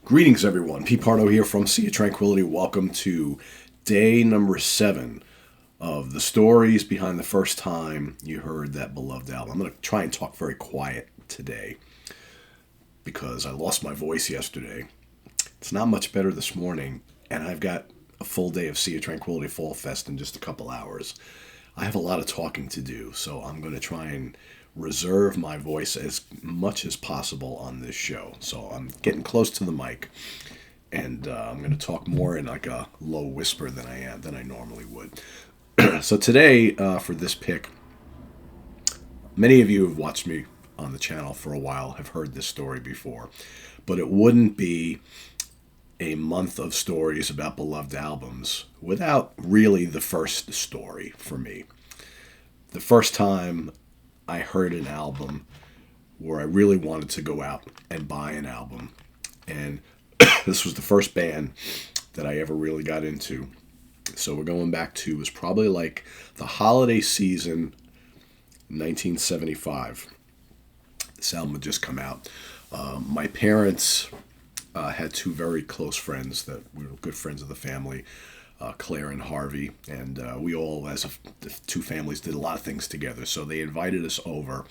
Greetings, everyone. Pete Pardo here from Sea of Tranquility. Welcome to day number 7 of the stories behind the first time you heard that beloved album. I'm going to try and talk very quiet today because I lost my voice yesterday. It's not much better this morning, and I've got a full day of Sea of Tranquility Fall Fest in just a couple hours. I have a lot of talking to do, so I'm going to try and reserve my voice as much as possible on this show. So I'm getting close to the mic, and I'm going to talk more in like a low whisper than I normally would. So today, for this pick, many of you have watched me on the channel for a while, have heard this story before, but it wouldn't be a month of stories about beloved albums without really the first story for me. The first time I heard an album where I really wanted to go out and buy an album. And this was the first band that I ever really got into. So we're going back to, it was probably like the holiday season, 1975. This album had just come out. My parents had two very close friends that were good friends of the family. Claire and Harvey, and we all, as the two families, did a lot of things together. So they invited us over,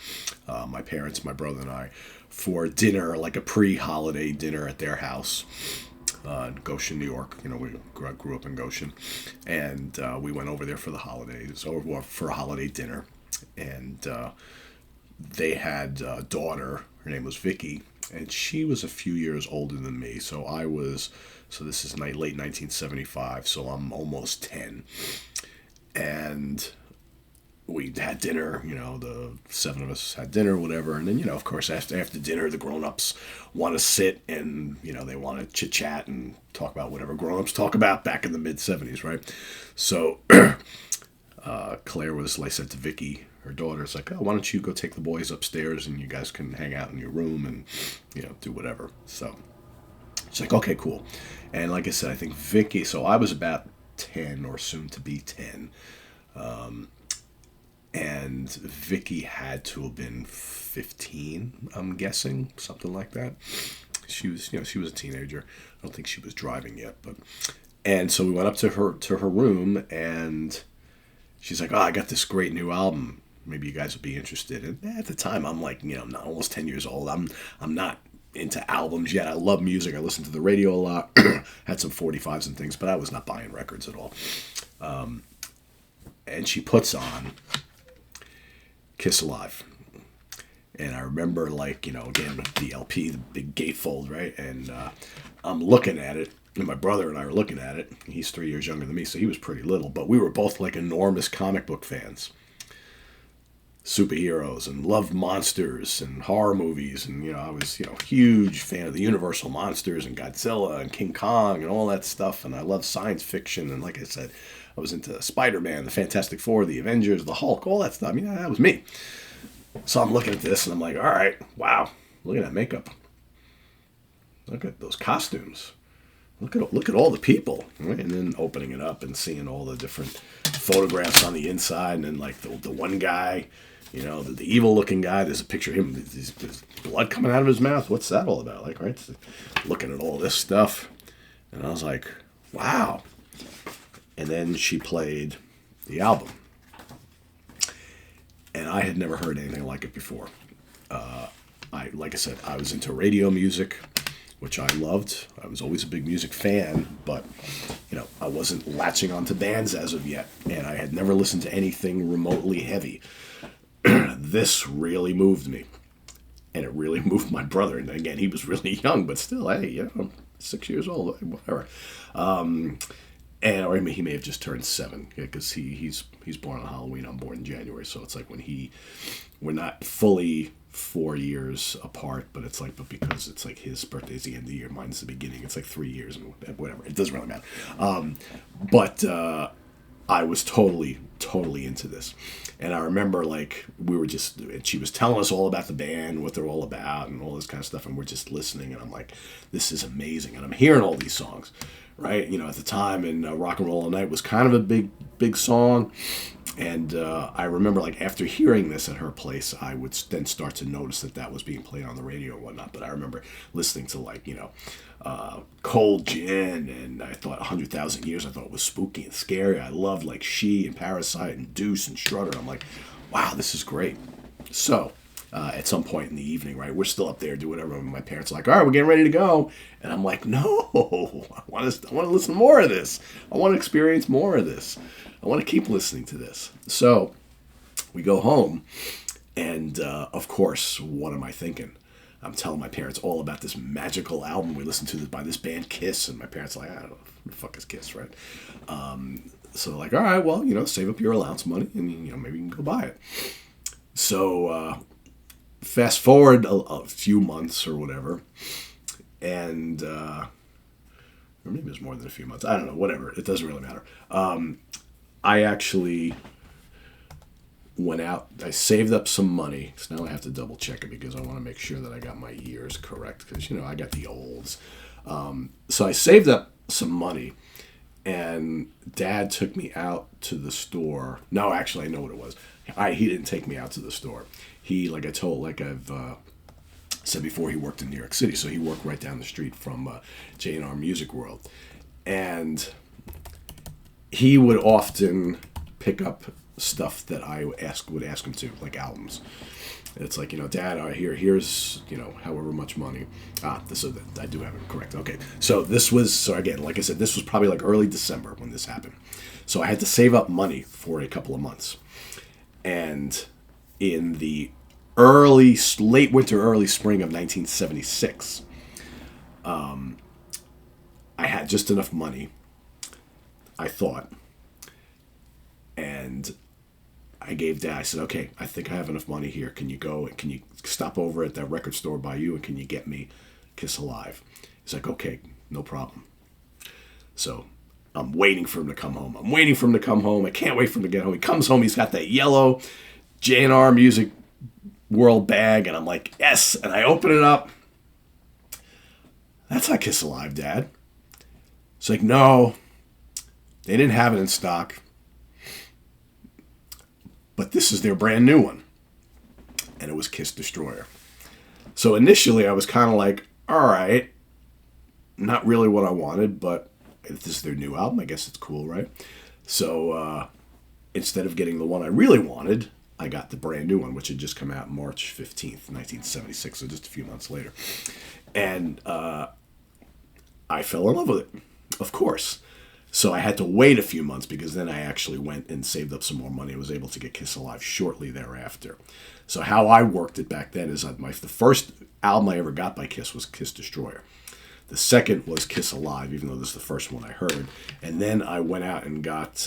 my parents, my brother, and I, for dinner, like a pre-holiday dinner at their house in Goshen, New York. You know, we grew up in Goshen, and we went over there for the holidays, or for a holiday dinner. And they had a daughter. Her name was Vicky, and she was a few years older than me. So this is late 1975, so I'm almost 10. And we had dinner, the 7 of us had dinner, whatever. And then, of course, after dinner, the grown-ups want to sit and, they want to chit-chat and talk about whatever grown-ups talk about back in the mid-70s, right? So Claire was, like I said to Vicky, her daughter, it's like, oh, why don't you go take the boys upstairs and you guys can hang out in your room and, do whatever. So she's like, okay, cool. And like I said, I think Vicky, so I was about 10 or soon to be 10. And Vicky had to have been 15, I'm guessing, something like that. She was a teenager. I don't think she was driving yet, and so we went up to her room, and she's like, oh, I got this great new album. Maybe you guys would be interested. And at the time, I'm like, I'm not almost 10 years old. I'm not into albums yet. I love music. I listen to the radio a lot. Had some 45s and things, but I was not buying records at all. And she puts on Kiss Alive. And I remember, again, the LP, the big gatefold, right? And I'm looking at it. And my brother and I were looking at it. He's 3 years younger than me, so he was pretty little. But we were both like enormous comic book fans. Superheroes, and loved monsters and horror movies, and I was huge fan of the Universal monsters and Godzilla and King Kong and all that stuff. And I love science fiction, and like I said, I was into Spider-Man, the Fantastic Four, the Avengers, the Hulk, all that stuff. That was me. So I'm looking at this and I'm like, all right, wow, look at that makeup, look at those costumes, look at all the people, right? And then opening it up and seeing all the different photographs on the inside, and then like the one guy, the evil-looking guy. There's a picture of him. There's blood coming out of his mouth. What's that all about? Like, right? Looking at all this stuff, and I was like, wow. And then she played the album, and I had never heard anything like it before. Like I said, I was into radio music, which I loved. I was always a big music fan, but I wasn't latching onto bands as of yet, and I had never listened to anything remotely heavy. This really moved me, and it really moved my brother. And again, he was really young, but still, hey, I'm 6 years old, whatever. Or he may have just turned 7, because he's born on Halloween. I'm born in January, so it's like we're not fully 4 years apart, but because it's like his birthday's the end of the year, mine's the beginning. It's like 3 years and whatever. It doesn't really matter. But I was totally into this. And I remember and she was telling us all about the band, what they're all about, and all this kind of stuff. And we're just listening, and I'm like, this is amazing. And I'm hearing all these songs, right? At the time, and Rock and Roll All Night was kind of a big song. And I remember, like, after hearing this at her place, I would then start to notice that was being played on the radio and whatnot. But I remember listening to, like, Cold Gin, and I thought 100,000 Years. I thought it was spooky and scary. I loved, like, She and Parasite and Deuce and Strutter. I'm like, wow, this is great. So at some point in the evening, right, we're still up there doing whatever. And my parents are like, all right, we're getting ready to go. And I'm like, no, I want to listen to more of this. I want to experience more of this. I want to keep listening to this. So we go home, and of course, what am I thinking? I'm telling my parents all about this magical album we listened to by this band Kiss, and my parents are like, I don't know, who the fuck is Kiss, right? So like, all right, well, save up your allowance money, and maybe you can go buy it. So fast forward a few months or whatever, and or maybe it was more than a few months. I don't know, whatever. It doesn't really matter. I actually went out. I saved up some money. So now I have to double check it because I want to make sure that I got my years correct because, I got the olds. So I saved up some money, and Dad took me out to the store. No, actually, I know what it was. He didn't take me out to the store. He, like I've said before, he worked in New York City, so he worked right down the street from J&R Music World. And he would often pick up stuff that I would ask him to, like albums. And it's like, Dad, here's, however much money. So I do have it correct. Okay. So again, like I said, this was probably like early December when this happened. So I had to save up money for a couple of months. And in the late winter, early spring of 1976, I had just enough money, I thought, and I gave Dad, I said, okay, I think I have enough money here. Can you stop over at that record store by you, and can you get me Kiss Alive? He's like, okay, no problem. So I'm waiting for him to come home. I can't wait for him to get home. He comes home, he's got that yellow J&R Music World bag, and I'm like, yes, and I open it up. That's not Kiss Alive, Dad. It's like, no, they didn't have it in stock, but this is their brand new one. And it was Kiss Destroyer. So initially I was kind of like, all right, not really what I wanted, but if this is their new album, I guess it's cool, right? So instead of getting the one I really wanted, I got the brand new one, which had just come out March 15th, 1976, so just a few months later. And I fell in love with it, of course. So I had to wait a few months because then I actually went and saved up some more money and was able to get Kiss Alive shortly thereafter. So how I worked it back then is the first album I ever got by Kiss was Kiss Destroyer. The second was Kiss Alive, even though this is the first one I heard. And then I went out and got,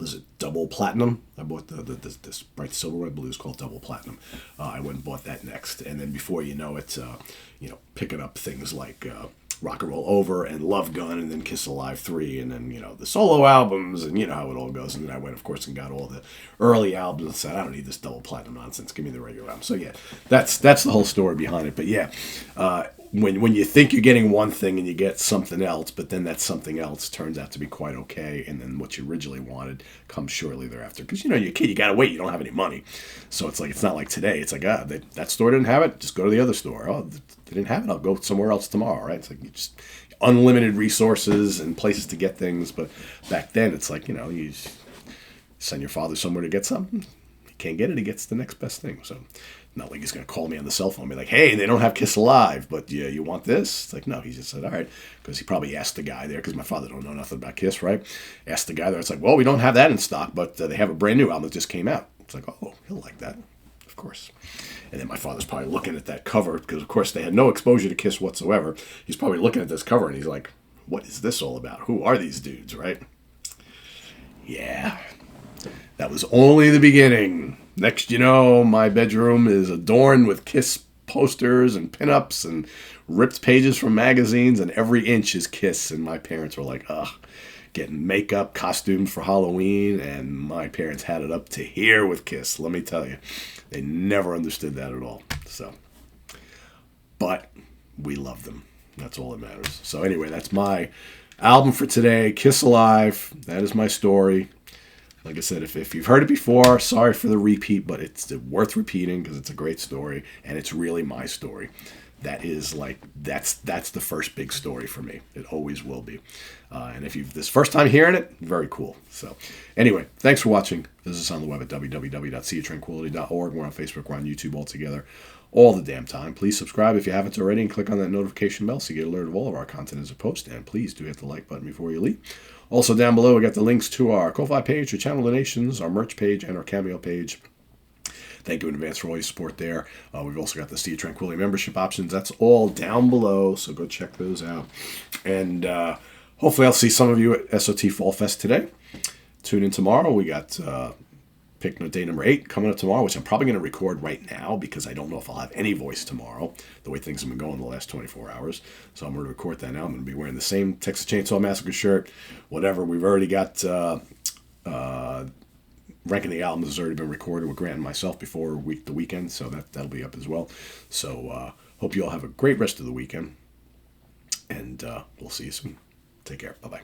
was it Double Platinum? I bought this bright silver, I believe it's called Double Platinum. I went and bought that next. And then before you know it, picking up things like Rock and Roll Over and Love Gun, and then Kiss Alive 3, and then, the solo albums, and how it all goes. And then I went, of course, and got all the early albums and said, I don't need this Double Platinum nonsense. Give me the regular album. So, yeah, that's the whole story behind it. But, yeah, when you think you're getting one thing and you get something else, but then that something else turns out to be quite okay, and then what you originally wanted comes shortly thereafter. Because, you're a kid, you got to wait. You don't have any money. So it's like, it's not like today. It's like, that store didn't have it. Just go to the other store. Oh, they didn't have it. I'll go somewhere else tomorrow, right? It's like just unlimited resources and places to get things. But back then, it's like, you send your father somewhere to get something. He can't get it. He gets the next best thing. So not like he's going to call me on the cell phone and be like, hey, they don't have Kiss Alive, but yeah, you want this? It's like, no, he just said, all right. Because he probably asked the guy there, because my father don't know nothing about Kiss, right? Asked the guy there. It's like, well, we don't have that in stock, but they have a brand new album that just came out. It's like, oh, he'll like that. Of course. And then my father's probably looking at that cover, because, of course, they had no exposure to Kiss whatsoever. He's probably looking at this cover, and he's like, what is this all about? Who are these dudes, right? Yeah. That was only the beginning. Next, my bedroom is adorned with Kiss posters and pinups and ripped pages from magazines, and every inch is Kiss. And my parents were like, ugh, getting makeup, costumes for Halloween, and my parents had it up to here with Kiss, let me tell you. They never understood that at all. So, but we love them. That's all that matters. So anyway, that's my album for today, Kiss Alive. That is my story. Like I said, if you've heard it before, sorry for the repeat, but it's worth repeating because it's a great story and it's really my story. That is like that's the first big story for me. It always will be. And if you've this first time hearing it, very cool. So anyway, thanks for watching. Visit us on the web at www.seaoftranquility.org. We're on Facebook, we're on YouTube all together, all the damn time. Please subscribe if you haven't already and click on that notification bell so you get alerted of all of our content as a post. And please do hit the like button before you leave. Also down below, we got the links to our Ko-Fi page, our channel donations, our merch page, and our Cameo page. Thank you in advance for all your support there. We've also got the Sea Tranquility membership options. That's all down below, so go check those out. And hopefully I'll see some of you at SOT Fall Fest today. Tune in tomorrow. We got pick day number 8 coming up tomorrow, which I'm probably going to record right now because I don't know if I'll have any voice tomorrow, the way things have been going the last 24 hours. So I'm going to record that now. I'm going to be wearing the same Texas Chainsaw Massacre shirt, whatever. We've already got... Ranking the Albums has already been recorded with Grant and myself before the weekend, so that'll be up as well. So hope you all have a great rest of the weekend, and we'll see you soon. Take care. Bye-bye.